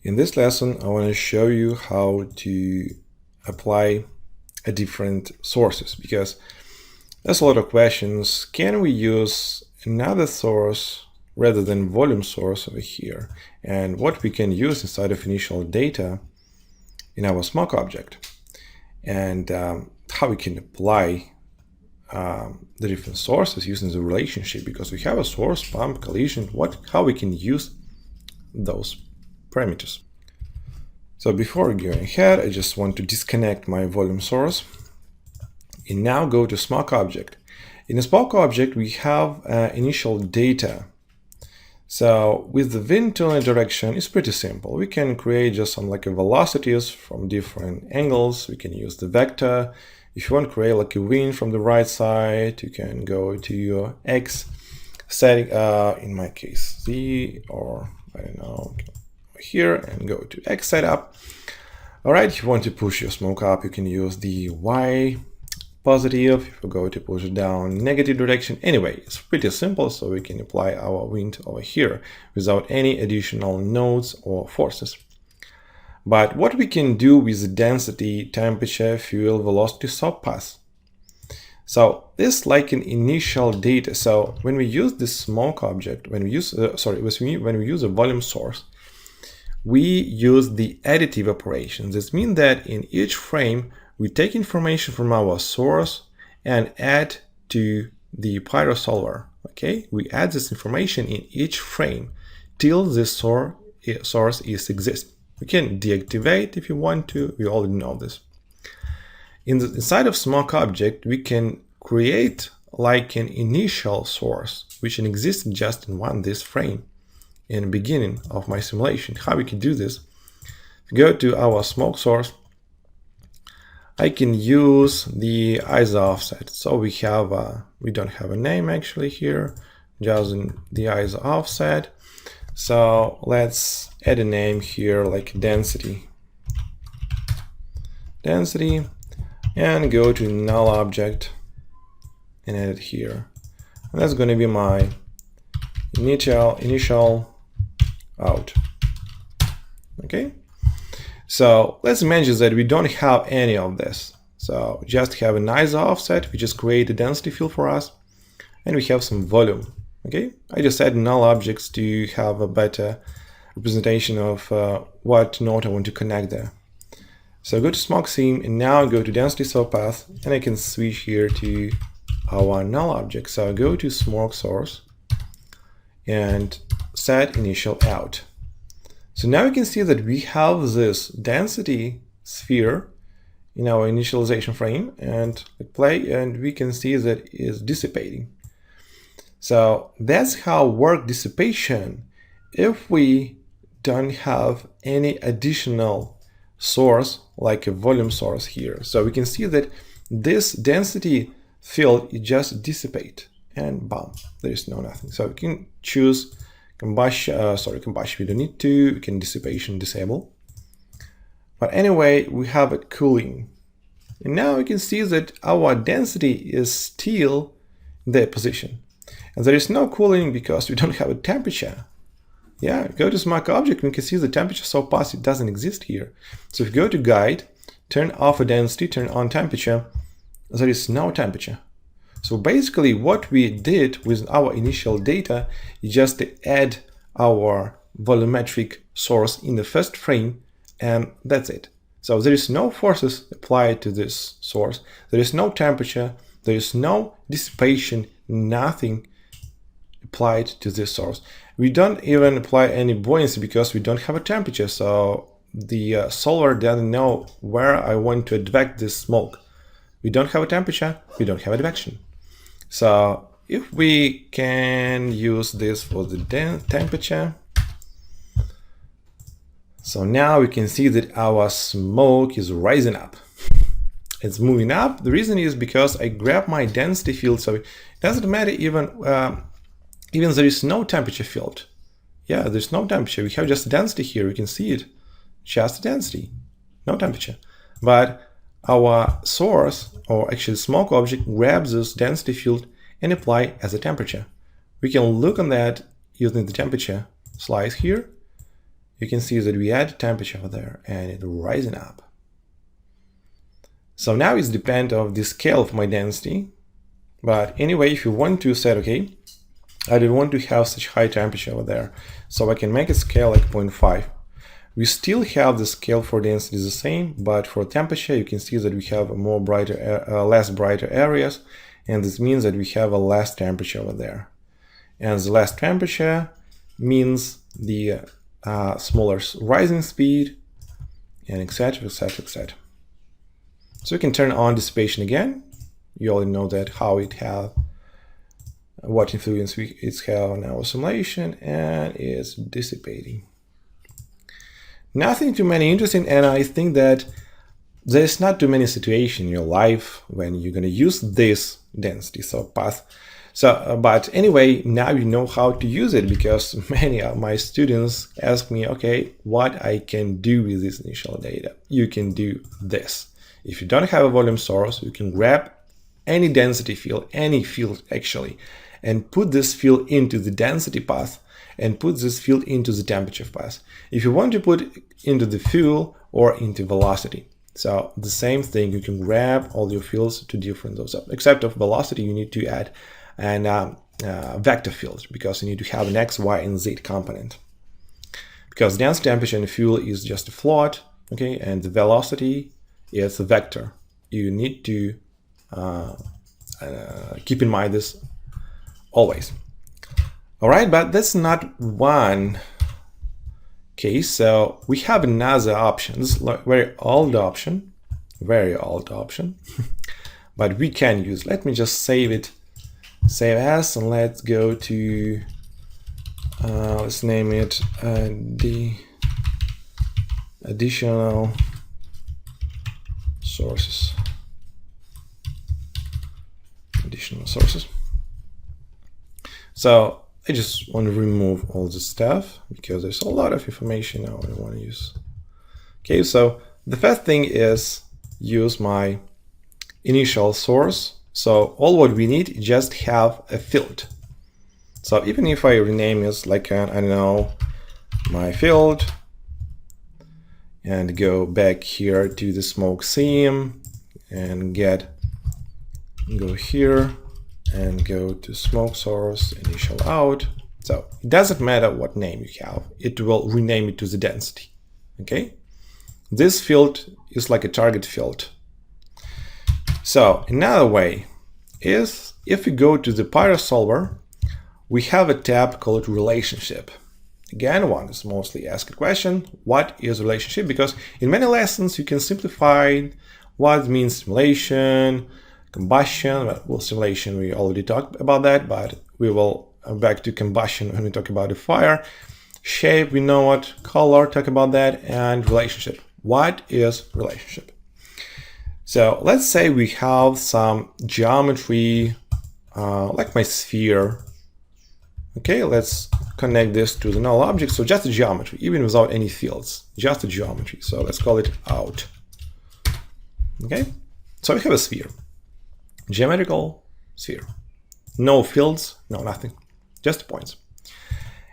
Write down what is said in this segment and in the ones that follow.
In this lesson, I want to show you how to apply different sources, because there's a lot of questions. Can we use another source rather than volume source over here? And what we can use inside of initial data in our smoke object, and how we can apply the different sources using the relationship, because we have a source, pump, collision, how we can use those parameters. So before going ahead, I just want to disconnect my volume source and now go to smoke object. In the smoke object, we have initial data. So with the wind tunnel direction, it's pretty simple. We can create just some like velocities from different angles. We can use the vector. If you want to create like a wind from the right side, you can go to your X setting, in my case Z, or I don't know, here, and go to X setup. All right, if you want to push your smoke up, you can use the Y positive. If you go to push it down, negative direction. Anyway, it's pretty simple, so we can apply our wind over here without any additional nodes or forces. But what we can do with the density, temperature, fuel, velocity, soap path. So this like an initial data. So when we use this smoke object, when we use when we use a volume source, we use the additive operations. This means that in each frame, we take information from our source and add to the pyro solver. Okay, we add this information in each frame till this source is exist. We can deactivate if you want to. We already know this. Inside of smoke object, we can create like an initial source which exists just in this frame in the beginning of my simulation. How we can do this? Go to our smoke source. I can use the ISO offset. So we don't have a name actually here, just the ISO offset. So let's add a name here like density, and go to null object and add it here. And that's going to be my initial out. Okay, so let's imagine that we don't have any of this. So just have an ISO offset. We just create a density field for us, and we have some volume. Okay, I just add null objects to have a better representation of what node I want to connect there. So go to smoke theme and now go to density soap path, and I can switch here to our null object. So go to smoke source and set initial out. So now you can see that we have this density sphere in our initialization frame, and play, and we can see that it is dissipating. So that's how work dissipation if we don't have any additional source like a volume source here. So we can see that this density field is just dissipate, and bam, there is nothing. So we can choose combustion, we don't need to, we can dissipation disable. But anyway, we have a cooling. And now you can see that our density is still in their position. And there is no cooling because we don't have a temperature. Yeah, go to smoke object, and you can see the temperature so fast it doesn't exist here. So if you go to guide, turn off a density, turn on temperature, there is no temperature. So basically what we did with our initial data is just to add our volumetric source in the first frame, and that's it. So there is no forces applied to this source. There is no temperature. There is no dissipation, nothing applied to this source. We don't even apply any buoyancy because we don't have a temperature. So the solver doesn't know where I want to advect this smoke. We don't have a temperature. We don't have advection. So if we can use this for the temperature, so now we can see that our smoke is rising up. It's moving up. The reason is because I grab my density field, so it doesn't matter even there is no temperature field. Yeah, there's no temperature. We have just density here. You can see it, just density, no temperature. But our source, or actually smoke object, grabs this density field and apply as a temperature. We can look on that using the temperature slice here. you can see that we add temperature over there and it's rising up. So now it's depend of the scale of my density. But anyway, if you want to set, okay, I don't want to have such high temperature over there, so I can make a scale like 0.5. We still have the scale for density the same, but for temperature, you can see that we have more brighter, less brighter areas, and this means that we have a less temperature over there. And the less temperature means the smaller rising speed, and etc, etc, etc. So we can turn on dissipation again. You already know that how it have, what influence it's have on our simulation, and it's dissipating. Nothing too many interesting, and I think that there's not too many situations in your life when you're going to use this density path. But anyway, now you know how to use it, because many of my students ask me, okay, what I can do with this initial data. You can do this. If you don't have a volume source, you can grab any density field, any field actually, and put this field into the density path and put this field into the temperature path. If you want to put it into the fuel or into velocity. So the same thing, you can grab all your fields to different those up. Except of velocity, you need to add an vector field, because you need to have an X, Y, and Z component. Because density, temperature, and fuel is just a float, okay, and the velocity is a vector. You need to keep in mind this always. All right, but that's not one case. So we have another option. This is a very old option, but we can use. Let me just save it, save as, and let's go to, let's name it the additional sources. Additional sources. So I just want to remove all this stuff because there's a lot of information now I want to use. Okay, so the first thing is use my initial source. So all what we need is just have a field. So even if I rename it like, I don't know, my field, and go back here to the smoke seam and go here and go to smoke source, initial out. So it doesn't matter what name you have, it will rename it to the density. Okay, this field is like a target field. So another way is, if we go to the Pyro solver, we have a tab called relationship. Again, one is mostly asked question, what is relationship? Because in many lessons you can simplify what means simulation, combustion. Well, simulation, we already talked about that, but we will back to combustion when we talk about the fire. Shape, we know what, color, talk about that, and relationship. What is relationship? So let's say we have some geometry, like my sphere. Okay, let's connect this to the null object. So just a geometry, even without any fields, just a geometry. So let's call it out. Okay, so we have a sphere, geometrical sphere, no fields, no nothing, just points.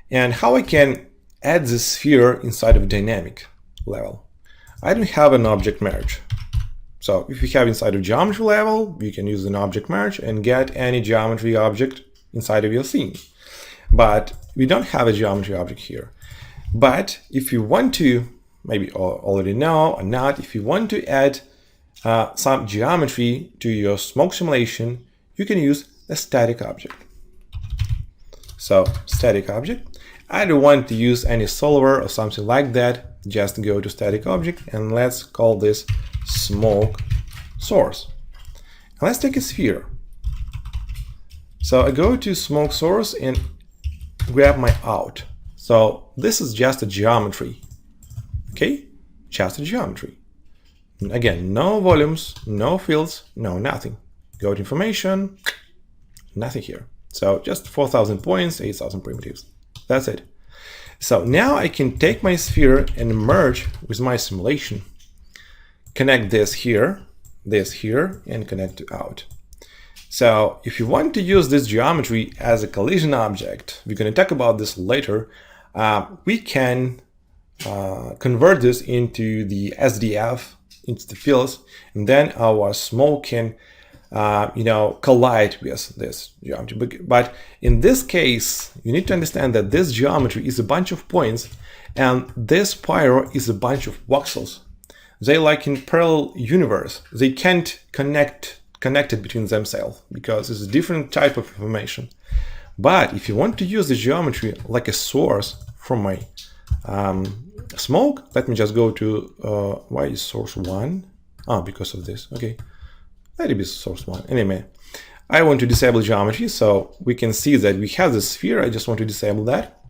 And how I can add this sphere inside of a dynamic level? I don't have an object merge. So if you have inside of geometry level, you can use an object merge and get any geometry object inside of your scene. But we don't have a geometry object here. But if you want to, maybe already know or not, if you want to add some geometry to your smoke simulation, you can use a static object. So static object. I don't want to use any solver or something like that. Just go to static object and let's call this smoke source. And let's take a sphere. So I go to smoke source and grab my out. So this is just a geometry. Okay, just a geometry. Again, no volumes, no fields, no nothing. Go to information, nothing here. So just 4,000 points, 8,000 primitives. That's it. So now I can take my sphere and merge with my simulation. Connect this here, and connect to out. So if you want to use this geometry as a collision object, we're going to talk about this later, we can convert this into the SDF, into the fields, and then our smoke can collide with this geometry. But in this case, you need to understand that this geometry is a bunch of points, and this pyro is a bunch of voxels. They like in parallel universe. They can't connect it between themselves because it's a different type of information. But if you want to use the geometry like a source from my smoke, let me just go to why is source 1? Oh, because of this. Okay, let it be source 1. Anyway, I want to disable geometry, so we can see that we have the sphere. I just want to disable that.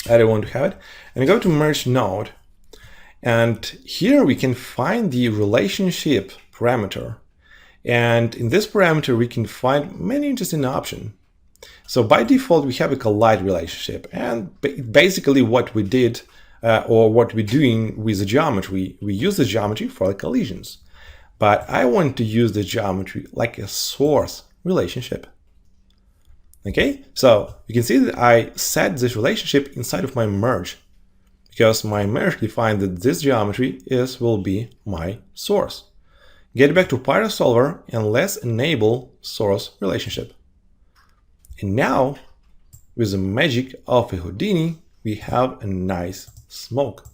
I don't want to have it. And go to merge node. And here we can find the relationship parameter. And in this parameter, we can find many interesting options. So by default, we have a collide relationship. And basically what we did, or what we're doing with the geometry, we use the geometry for the collisions. But I want to use the geometry like a source relationship. Okay, so you can see that I set this relationship inside of my merge, because my merge defined that this geometry will be my source. Get back to Pyro Solver and let's enable source relationship. And now, with the magic of a Houdini, we have a nice smoke.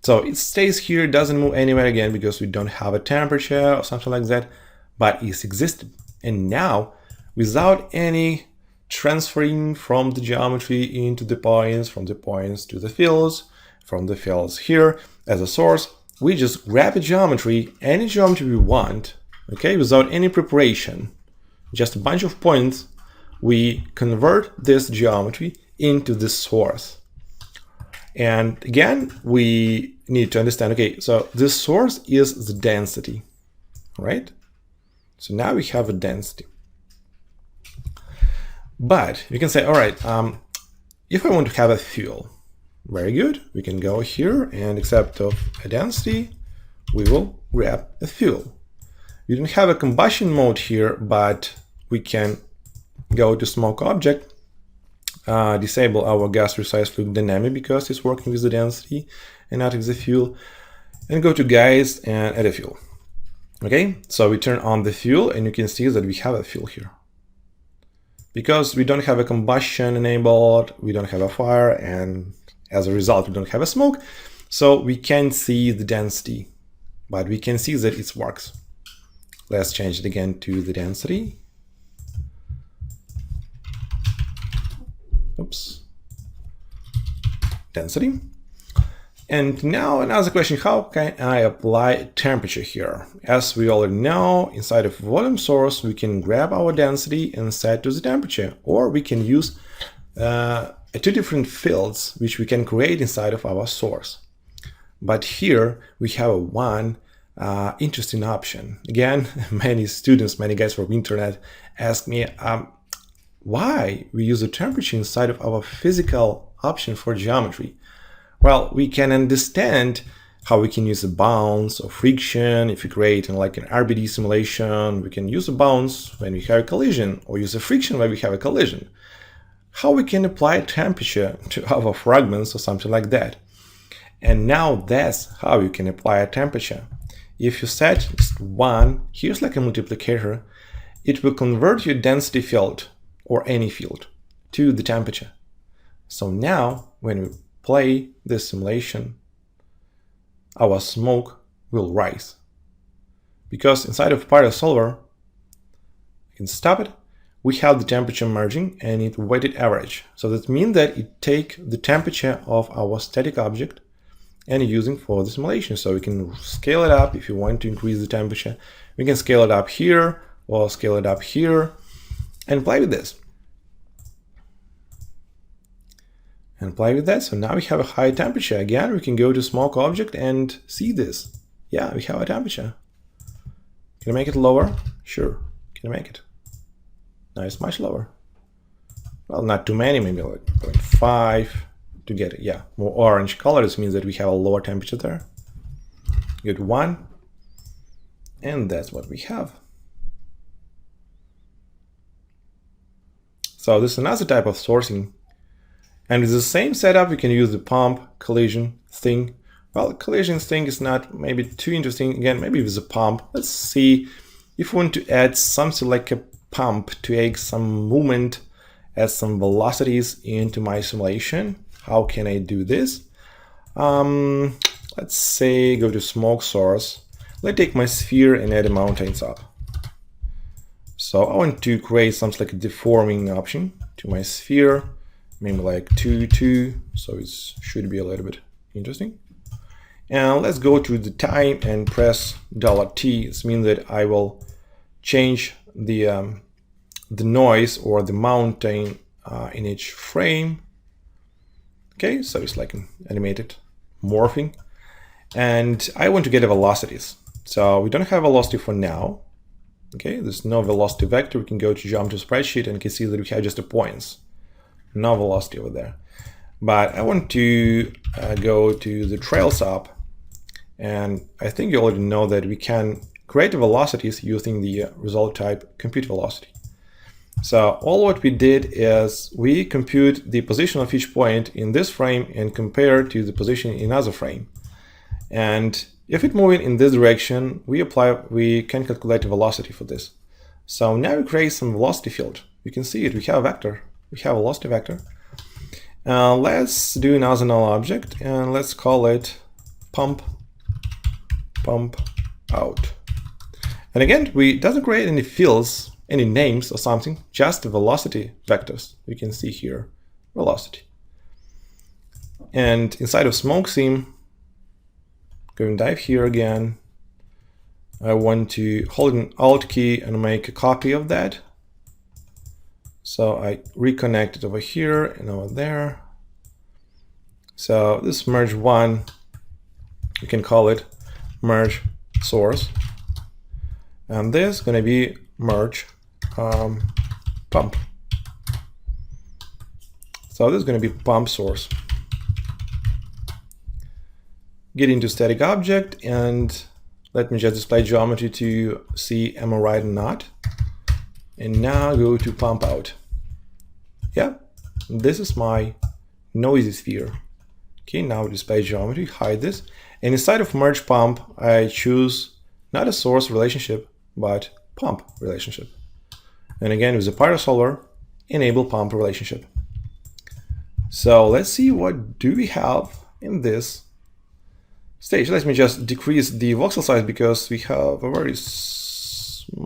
So it stays here, doesn't move anywhere again because we don't have a temperature or something like that, but it's existed. And now, without any transferring from the geometry into the points, from the points to the fields, from the fields here as a source, we just grab a geometry, any geometry we want, okay, without any preparation, just a bunch of points, we convert this geometry into the source. And again, we need to understand, okay, so this source is the density, right? So now we have a density. But you can say, all right, if I want to have a fuel, very good, we can go here and except of a density, we will grab a fuel. We don't have a combustion mode here, but we can go to smoke object, disable our gas resize fluid dynamic because it's working with the density and not with the fuel, and go to guys and add a fuel. Okay, so we turn on the fuel and you can see that we have a fuel here. Because we don't have a combustion enabled, we don't have a fire, and as a result, we don't have a smoke, so we can't see the density, but we can see that it works. Let's change it again to the density. Oops. Density. And now another question, how can I apply temperature here? As we already know, inside of volume source, we can grab our density and set to the temperature, or we can use two different fields which we can create inside of our source. But here we have one interesting option. Again, many students, many guys from internet ask me why we use the temperature inside of our physical option for geometry. Well, we can understand how we can use a bounce or friction. If you create like an RBD simulation, we can use a bounce when we have a collision, or use a friction when we have a collision. How we can apply temperature to our fragments or something like that. And now that's how you can apply a temperature. If you set just 1, here's like a multiplicator, it will convert your density field or any field to the temperature. So now when we play this simulation, our smoke will rise. Because inside of Pyro Solver, you can stop it, we have the temperature merging and it weighted average. So that means that it takes the temperature of our static object and using for the simulation. So we can scale it up if you want to increase the temperature. We can scale it up here or scale it up here and play with this. And play with that. So now we have a high temperature. Again, we can go to smoke object and see this. Yeah, we have a temperature. Can I make it lower? Sure. Can I make it? No, it's much lower. Well, not too many, maybe like 0.5 to get it. Yeah, more orange color. This means that we have a lower temperature there. Good 1. And that's what we have. So this is another type of sourcing. And with the same setup, we can use the pump collision thing. Well, collision thing is not maybe too interesting. Again, maybe with the pump. Let's see if we want to add something like a pump to add some movement, add some velocities into my simulation. How can I do this? Let's say go to smoke source. Let's take my sphere and add a mountain up. So I want to create something like a deforming option to my sphere, maybe like 2, 2, so it should be a little bit interesting. And let's go to the time and press $T. This means that I will change the noise or the mountain in each frame. Okay, so it's like an animated morphing. And I want to get the velocities. So we don't have velocity for now. Okay, there's no velocity vector. We can go to geometry spreadsheet and can see that we have just the points. No velocity over there. But I want to go to the trails up. And I think you already know that we can create the velocities using the result type compute velocity. So all what we did is we compute the position of each point in this frame and compare to the position in another frame. And if it's moving in this direction, we can calculate the velocity for this. So now we create some velocity field. You can see it, we have a vector, we have a velocity vector. Let's do another null object and let's call it pump out. And again, we doesn't create any fields, any names or something, just the velocity vectors. You can see here, velocity. And inside of smoke sim, go and dive here again. I want to hold an Alt key and make a copy of that. So I reconnect it over here and over there. So this merge one, you can call it merge source. And this is going to be merge pump. So this is going to be pump source. Get into static object and let me just display geometry to see am I right or not. And now go to pump out. Yeah, this is my noisy sphere. Okay, now display geometry, hide this. And inside of merge pump, I choose not a source relationship, but pump relationship. And again, with the pyrosolver, enable pump relationship. So let's see what do we have in this stage. Let me just decrease the voxel size because we have a very small,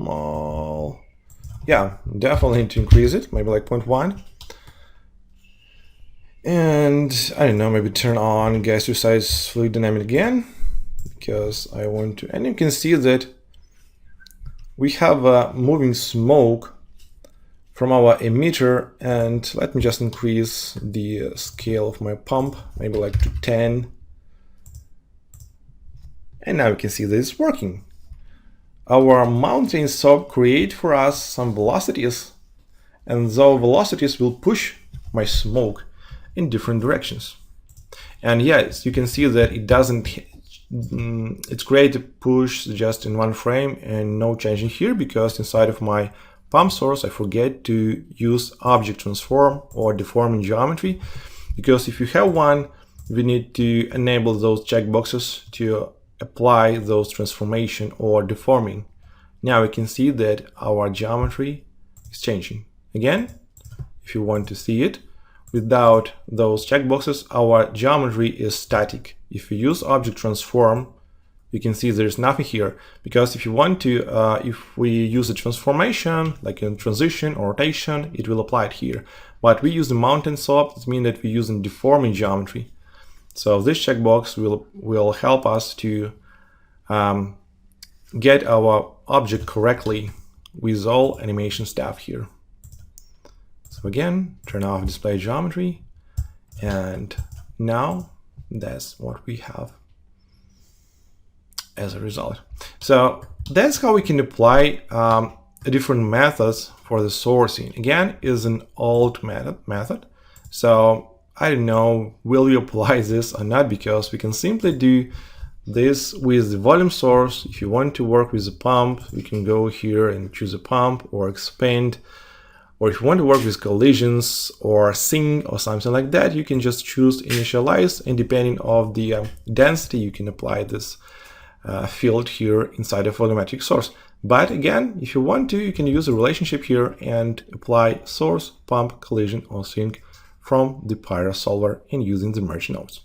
yeah, definitely need to increase it, maybe like 0.1. And I don't know, maybe turn on gas size fluid dynamic again because I want to, and you can see that we have a moving smoke from our emitter, and let me just increase the scale of my pump, maybe like to 10. And now you can see that it's working. Our mountain soap create for us some velocities, and those velocities will push my smoke in different directions. And yes, you can see that it doesn't, it's great to push just in one frame and no changing here because inside of my pump source I forget to use object transform or deforming geometry, because if you have one, we need to enable those checkboxes to apply those transformation or deforming. Now we can see that our geometry is changing. Again, if you want to see it, without those checkboxes, our geometry is static. If we use object transform, you can see there's nothing here, because if you want to, if we use a transformation, like in transition or rotation, it will apply it here. But we use the mountain slope, it means that we're using deforming geometry. So this checkbox will help us to get our object correctly with all animation stuff here. So again, turn off display geometry, and now that's what we have as a result. So that's how we can apply different methods for the sourcing. Again, is an old method. So I don't know, will we apply this or not, because we can simply do this with the volume source. If you want to work with the pump, you can go here and choose a pump or expand Or if you want to work with collisions or sync or something like that, you can just choose initialize, and depending on the density, you can apply this field here inside of volumetric source. But again, if you want to, you can use a relationship here and apply source, pump, collision, or sync from the Pyro solver and using the merge nodes.